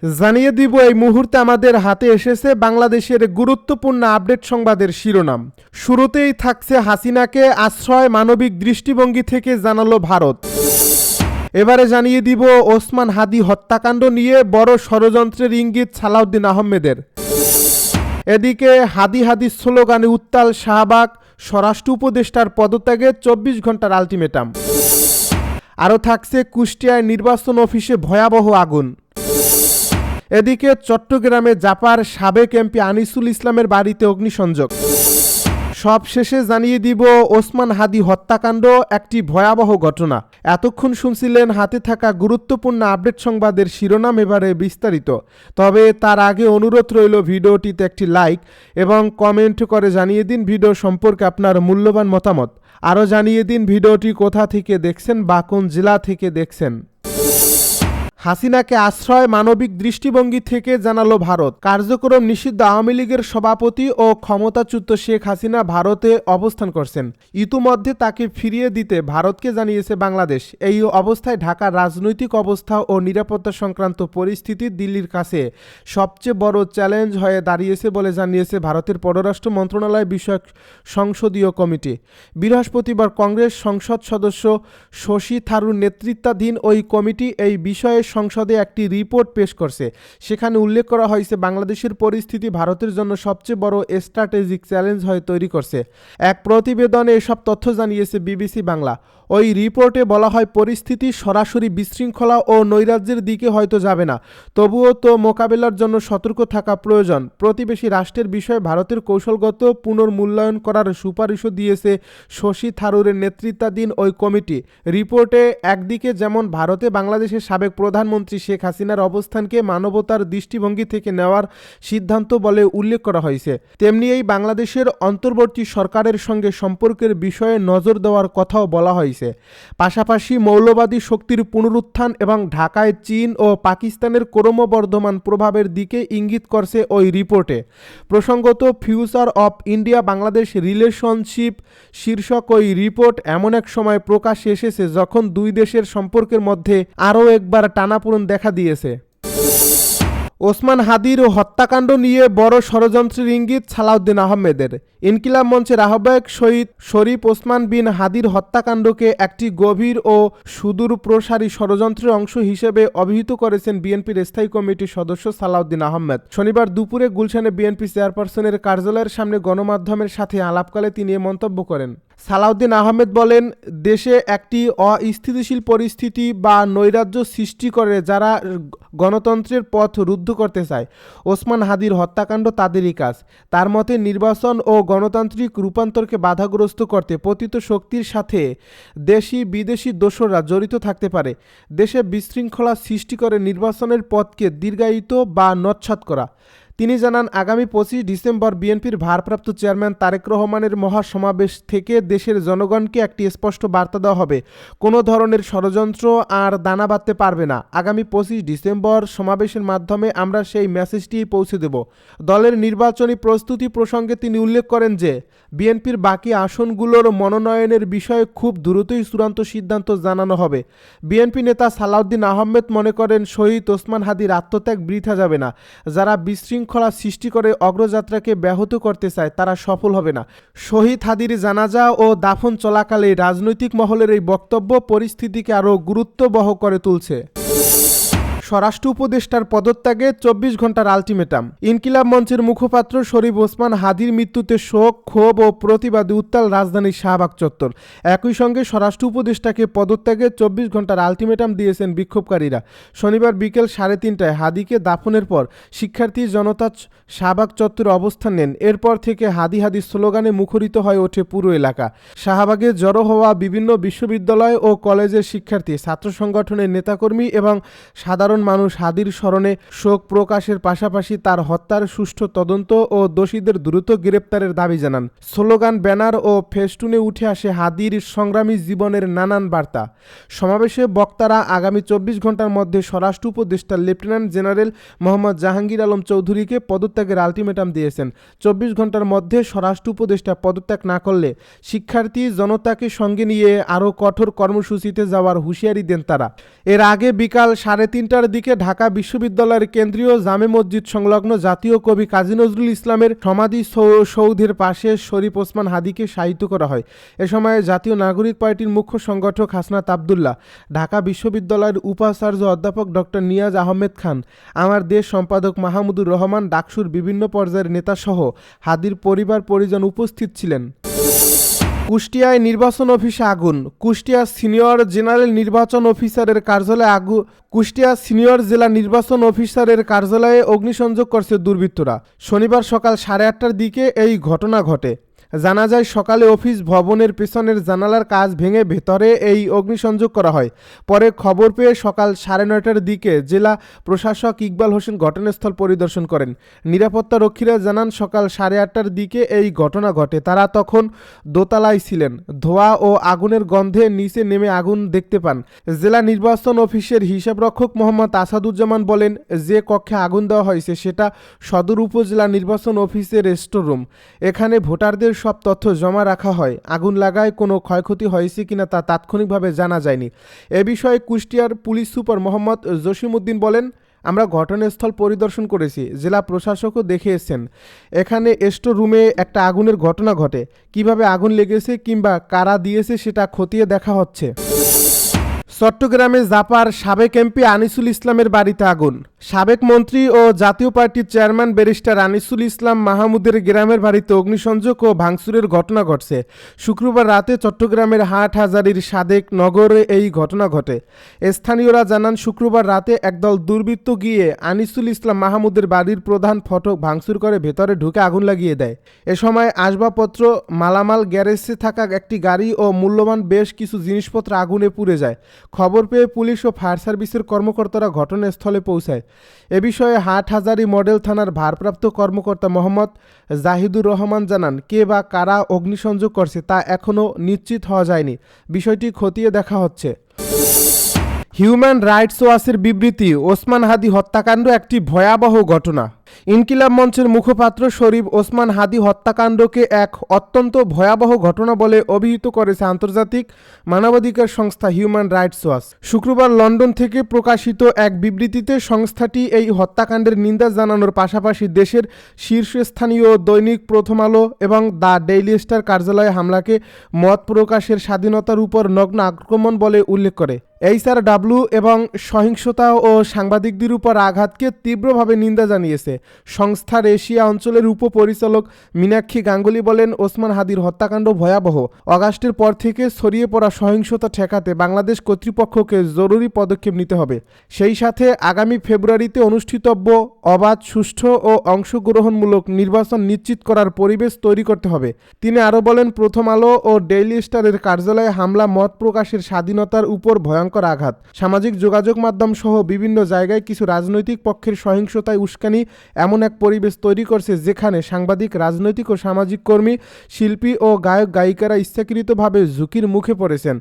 জানিয়ে দিব এই মুহূর্তে আমাদের হাতে এসেছে বাংলাদেশের গুরুত্বপূর্ণ আপডেট সংবাদের শিরোনাম। শুরুতেই থাকছে হাসিনাকে আশ্রয় মানবিক দৃষ্টিভঙ্গি থেকে জানালো ভারত। এবারে জানিয়ে দিব ওসমান হাদি হত্যাকাণ্ড নিয়ে বড় ষড়যন্ত্রের ইঙ্গিত সালাউদ্দিন আহমেদের। এদিকে হাদি হাদি স্লোগানে উত্তাল শাহবাগ, স্বরাষ্ট্র উপদেষ্টার পদত্যাগে 24 ঘন্টার আলটিমেটাম। আরও থাকছে কুষ্টিয়ায় নির্বাচন অফিসে ভয়াবহ আগুন। এদিকে চট্টগ্রামে জাপার সাবেক এমপি আনিসুল ইসলামের বাড়িতে অগ্নিসংযোগ। সব শেষে জানিয়ে দিব ওসমান হাদি হত্যাকাণ্ড একটি ভয়াবহ ঘটনা। এতক্ষণ শুনছিলেন হাতে থাকা গুরুত্বপূর্ণ আপডেট সংবাদের শিরোনাম, এবারে বিস্তারিত। তবে তার আগে অনুরোধ রইল ভিডিওটিতে একটি লাইক এবং কমেন্ট করে জানিয়ে দিন ভিডিও সম্পর্কে আপনার মূল্যবান মতামত। আরও জানিয়ে দিন ভিডিওটি কোথা থেকে দেখছেন বা কোন জেলা থেকে দেখছেন। হাসিনাকে আশ্রয় মানবিক দৃষ্টিভঙ্গি থেকে জানালো ভারত। কার্যক্রম নিষিদ্ধ আওয়ামী লীগের সভাপতি ও ক্ষমতাচ্যুত শেখ হাসিনা ভারতে অবস্থান করছেন। ইতিমধ্যে তাকে ফিরিয়ে দিতে ভারতকে জানিয়েছে বাংলাদেশ। এই অবস্থায় ঢাকার রাজনৈতিক অবস্থা ও নিরাপত্তা সংক্রান্ত পরিস্থিতি দিল্লির কাছে সবচেয়ে বড় চ্যালেঞ্জ হয়ে দাঁড়িয়েছে বলে জানিয়েছে ভারতের পররাষ্ট্র মন্ত্রণালয় বিষয়ক সংসদীয় কমিটি। বৃহস্পতিবার কংগ্রেস সংসদ সদস্য শশী থারুর নেতৃত্বাধীন ওই কমিটি এই বিষয়ে সংসদে একটি রিপোর্ট পেশ করছে। সেখানে উল্লেখ করা হয়েছে বাংলাদেশের পরিস্থিতি ভারতের জন্য সবচেয়ে বড় স্ট্র্যাটেজিক চ্যালেঞ্জ হয়ে তৈরি করছে। এক প্রতিবেদনে এসব তথ্য জানিয়েছে বিবিসি বাংলা। ওই রিপোর্টে বলা হয়, পরিস্থিতি সরাসরি বিশৃঙ্খলা ও নৈরাজ্যের দিকে হয়তো যাবে না, তবুও তো মোকাবেলার জন্য সতর্ক থাকা প্রয়োজন। প্রতিবেশী রাষ্ট্রের বিষয়ে ভারতের কৌশলগত পুনর্মূল্যায়ন করার সুপারিশও দিয়েছে শশী থারুরের নেতৃত্বাধীন ওই কমিটি। রিপোর্টে একদিকে যেমন ভারতে বাংলাদেশের সাবেক প্রধানমন্ত্রী শেখ হাসিনার অবস্থানকে মানবতার দৃষ্টিভঙ্গি থেকে নেওয়ার সিদ্ধান্ত বলে উল্লেখ করা হয়েছে, তেমনি এই বাংলাদেশের অন্তর্বর্তী সরকারের সঙ্গে সম্পর্কের বিষয়ে নজর দেওয়ার কথাও বলা হয়েছে। পাশাপাশি মৌলবাদী শক্তির পুনরুত্থান এবং ঢাকায় চীন ও পাকিস্তানের ক্রমবর্ধমান প্রভাবের দিকে ইঙ্গিত করছে ওই রিপোর্টে। প্রসঙ্গত, future of India Bangladesh relationship শীর্ষক ওই রিপোর্ট এমন এক সময় প্রকাশ্যে এসেছে যখন দুই দেশের সম্পর্কের মধ্যে আরও একবার টানাপোড়েন দেখা দিয়েছে। ওসমান হাদির হত্যাকাণ্ড নিয়ে বড় ষড়যন্ত্রের ইঙ্গিত সালাউদ্দিন আহমেদের। ইনকিলাব মঞ্চের আহ্বায়ক শহীদ শরীফ ওসমান বিন হাদির হত্যাকাণ্ডকে একটি গভীর ও সুদূরপ্রসারী ষড়যন্ত্রের অংশ হিসেবে অভিহিত করেছেন বিএনপির স্থায়ী কমিটির সদস্য সালাউদ্দিন আহমেদ। শনিবার দুপুরে গুলশানে বিএনপি চেয়ারপারসনের কার্যালয়ের সামনে গণমাধ্যমের সাথে আলাপকালে তিনি এ মন্তব্য করেন। সালাউদ্দিন আহমেদ বলেন, দেশে একটি অস্থিতিশীল পরিস্থিতি বা নৈরাজ্য সৃষ্টি করে যারা গণতন্ত্রের পথ রুদ্ধ করতে চায়। ওসমান হাদির হত্যাকাণ্ড তাদেরই কাজ। তার মতে নির্বাচন ও গণতান্ত্রিক রূপান্তরকে বাধাগ্রস্ত করতে পতিত শক্তির সাথে দেশি বিদেশি দোসররা জড়িত থাকতে পারে। দেশে বিশৃঙ্খলা সৃষ্টি করে নির্বাচনের পথকে দীর্ঘায়িত বা নস্যাৎ করা। তিনি জানান, আগামী 25 ডিসেম্বর বিএনপির ভারপ্রাপ্ত চেয়ারম্যান তারেক রহমানের মহাসমাবেশ থেকে দেশের জনগণকে একটি স্পষ্ট বার্তা দেওয়া হবে, কোনো ধরনের ষড়যন্ত্র আর দানা বাঁধতে পারবে না। আগামী 25 ডিসেম্বর সমাবেশের মাধ্যমে আমরা সেই মেসেজটি পৌঁছে দেব। দলের নির্বাচনী প্রস্তুতি প্রসঙ্গে তিনি উল্লেখ করেন যে বিএনপির বাকি আসনগুলোর মনোনয়নের বিষয়ে খুব দ্রুতই চূড়ান্ত সিদ্ধান্ত জানানো হবে। বিএনপি নেতা সালাউদ্দিন আহমেদ মনে করেন, শহীদ ওসমান হাদির আত্মত্যাগ বৃথা যাবে না। যারা বিশৃঙ্খলা সৃষ্টি করে অগ্রযাত্রাকে ব্যাহত করতে চায় তারা সফল হবে না। শহীদ হাদির জানাজা ও দাফন চলাকালে রাজনৈতিক মহলের এই বক্তব্য পরিস্থিতিকে আরও গুরুত্ববহ করে তুলছে। স্বরাষ্ট্র উপদেষ্টার পদত্যাগে 24 ঘন্টার আলটিমেটাম। ইনকিলাব মঞ্চের মুখপাত্র শরীফ ওসমান হাদির মৃত্যুতে শোক, ক্ষোভ ও প্রতিবাদে উত্তাল রাজধানীর শাহবাগ চত্বর। একই সঙ্গে স্বরাষ্ট্র উপদেষ্টাকে পদত্যাগে 24 ঘন্টার আলটিমেটাম দিয়েছেন বিক্ষোভকারীরা। শনিবার বিকেল 3:30টায় হাদিকে দাফনের পর শিক্ষার্থী জনতা শাহবাগ চত্বরে অবস্থান নেন। এরপর থেকে হাদি হাদি স্লোগানে মুখরিত হয়ে ওঠে পুরো এলাকা। শাহবাগে জড়ো হওয়া বিভিন্ন বিশ্ববিদ্যালয় ও কলেজের শিক্ষার্থী, ছাত্র সংগঠনের নেতাকর্মী এবং সাধারণ মানুষ হাদির স্মরণে শোক প্রকাশের পাশাপাশি তার হত্যার সুষ্ঠু তদন্ত ও দোষীদের দ্রুত গ্রেপ্তারের দাবি জানান। স্লোগান, ব্যানার ও ফেস্টুনে উঠে আসে হাদির সংগ্রামী জীবনের নানান বার্তা। সমাবেশে বক্তারা আগামী 24 ঘন্টার মধ্যে স্বরাষ্ট্র উপদেষ্টা লেফটেন্যান্ট জেনারেল মোহাম্মদ জাহাঙ্গীর আলম চৌধুরীকে পদত্যাগের আলটিমেটাম দিয়েছেন। 24 ঘন্টার মধ্যে স্বরাষ্ট্র উপদেষ্টা পদত্যাগ না করলে শিক্ষার্থী জনতাকে সঙ্গে নিয়ে আরও কঠোর কর্মসূচিতে যাওয়ার হুঁশিয়ারি দেন তারা। এর আগে বিকাল 3:30টার ঘটিকার দিকে ঢাকা বিশ্ববিদ্যালয়ের কেন্দ্রীয় জামে মসজিদ সংলগ্ন জাতীয় কবি কাজী নজরুল ইসলামের সমাধি সৌধের পাশে শরীফ ওসমান হাদিকে শায়িত করা হয়। এ সময় জাতীয় নাগরিক পার্টির মুখ্য সংগঠক হাসনাত আবদুল্লাহ, ঢাকা বিশ্ববিদ্যালয়ের উপাচার্য অধ্যাপক ডক্টর নিয়াজ আহমেদ খান, আমার দেশ সম্পাদক মাহমুদুর রহমান, ডাকসুর বিভিন্ন পর্যায়ের নেতাসহ হাদির পরিবার পরিজন উপস্থিত ছিলেন। কুষ্টিয়ায় নির্বাচন অফিসে আগুন। কুষ্টিয়া সিনিয়র জেনারেল নির্বাচন অফিসারের কার্যালয়ে কুষ্টিয়া সিনিয়র জেলা নির্বাচন অফিসারের কার্যালয়ে অগ্নিসংযোগ করছে দুর্বৃত্তরা। শনিবার সকাল 8:30টার দিকে এই ঘটনা ঘটে। জানা যায়, সকালে অফিস ভবনের পেছনের জানালার কাচ ভেঙে ভেতরে এই অগ্নিসংযোগ করা হয়। পরে খবর পেয়ে সকাল 9:30টার দিকে জেলা প্রশাসক ইকবাল হোসেন ঘটনাস্থল পরিদর্শন করেন। নিরাপত্তা রক্ষীরা জানান, সকাল 8:30টার দিকে এই ঘটনা ঘটে। তারা তখন দোতলায় ছিলেন। ধোঁয়া ও আগুনের গন্ধে নিচে নেমে আগুন দেখতে পান। জেলা নির্বাচন অফিসের হিসাবরক্ষক মোহাম্মদ আসাদুজ্জামান বলেন, যে কক্ষে আগুন দেওয়া হয়েছে সেটা সদর উপজেলা নির্বাচন অফিসের স্টোর রুম। এখানে ভোটারদের সব তথ্য জমা রাখা হয়। আগুন লাগায় কোনো ক্ষয়ক্ষতি হয়েছে কিনা তা তাৎক্ষণিকভাবে জানা যায়নি। এ বিষয়ে কুষ্টিয়ার পুলিশ সুপার মোহাম্মদ জসিমউদ্দিন বলেন, আমরা ঘটনাস্থল পরিদর্শন করেছি, জেলা প্রশাসকও দেখে এসেছেন। এখানে স্টোর রুমে একটা আগুনের ঘটনা ঘটে। কিভাবে আগুন লেগেছে কিংবা কারা দিয়েছে সেটা খতিয়ে দেখা হচ্ছে। চট্টগ্রামে জাপার সাবেক এমপি আনিসুল ইসলামের বাড়িতে আগুন। সাবেক মন্ত্রী ও জাতীয় পার্টির চেয়ারম্যান ব্যারিস্টার আনিসুল ইসলাম মাহমুদের গ্রামের বাড়িতে অগ্নিসংযোগ ও ভাঙচুরের ঘটনা ঘটছে। শুক্রবার রাতে চট্টগ্রামের হাটহাজারীর সাদেক নগরে এই ঘটনা ঘটে। স্থানীয়রা জানান, শুক্রবার রাতে একদল দুর্বৃত্ত গিয়ে আনিসুল ইসলাম মাহমুদের বাড়ির প্রধান ফটক ভাঙচুর করে ভেতরে ঢুকে আগুন লাগিয়ে দেয়। এ সময় আসবাবপত্র, মালামাল, গ্যারেজে থাকা একটি গাড়ি ও মূল্যবান বেশ কিছু জিনিসপত্র আগুনে পুড়ে যায়। খবর পেয়ে পুলিশ ও ফায়ার সার্ভিসের কর্মকর্তারা ঘটনাস্থলে পৌঁছায়। এ বিষয়ে হাটহাজারী মডেল থানার ভারপ্রাপ্ত কর্মকর্তা মোহাম্মদ জাহিদুর রহমান জানান, কে বা কারা অগ্নিসংযোগ করছে তা এখনও নিশ্চিত হওয়া যায়নি। বিষয়টি খতিয়ে দেখা হচ্ছে। হিউম্যান রাইটস ওয়াচের বিবৃতি, ওসমান হাদি হত্যাকাণ্ড একটি ভয়াবহ ঘটনা। ইনকিলাব মঞ্চের মুখপাত্র শরীফ ওসমান হাদি হত্যাকাণ্ডকে এক অত্যন্ত ভয়াবহ ঘটনা বলে অভিহিত করেছে আন্তর্জাতিক মানবাধিকার সংস্থা হিউম্যান রাইটস ওয়াচ। শুক্রবার লন্ডন থেকে প্রকাশিত এক বিবৃতিতে সংস্থাটি এই হত্যাকাণ্ডের নিন্দা জানানোর পাশাপাশি দেশের শীর্ষস্থানীয় দৈনিক প্রথম আলো এবং দ্য ডেইলি স্টার কার্যালয়ে হামলাকে মত প্রকাশের স্বাধীনতার উপর নগ্ন আক্রমণ বলে উল্লেখ করে। HRW এবং সহিংসতা ও সাংবাদিকদের উপর আঘাতকে তীব্রভাবে নিন্দা জানিয়েছে। সংস্থার এশিয়া অঞ্চলের উপপরিচালক মীনাক্ষী গাঙ্গুলি বলেন, ওসমান হাদির হত্যাকাণ্ড ভয়াবহ। অগাস্টের পর থেকে ছড়িয়ে পড়া সহিংসতা ঠেকাতে বাংলাদেশ কর্তৃপক্ষকে জরুরি পদক্ষেপ নিতে হবে। সেই সাথে আগামী ফেব্রুয়ারিতে অনুষ্ঠিতব্য অবাধ, সুষ্ঠু ও অংশগ্রহণমূলক নির্বাচন নিশ্চিত করার পরিবেশ তৈরি করতে হবে। তিনি আরও বলেন, প্রথম আলো ও ডেইলি স্টারের কার্যালয়ে হামলা মত প্রকাশের স্বাধীনতার উপর ভয়ঙ্কর আঘাত। সামাজিক যোগাযোগ মাধ্যম সহ বিভিন্ন জায়গায় কিছু রাজনৈতিক পক্ষের সহিংসতায় উস্কানি এমন এক পরিবেশ তৈরি করছে যেখানে সাংবাদিক, রাজনৈতিক ও সামাজিক কর্মী, শিল্পী ও গায়ক গায়িকারা ইচ্ছাকৃতভাবে ঝুঁকির মুখে পড়েছেন।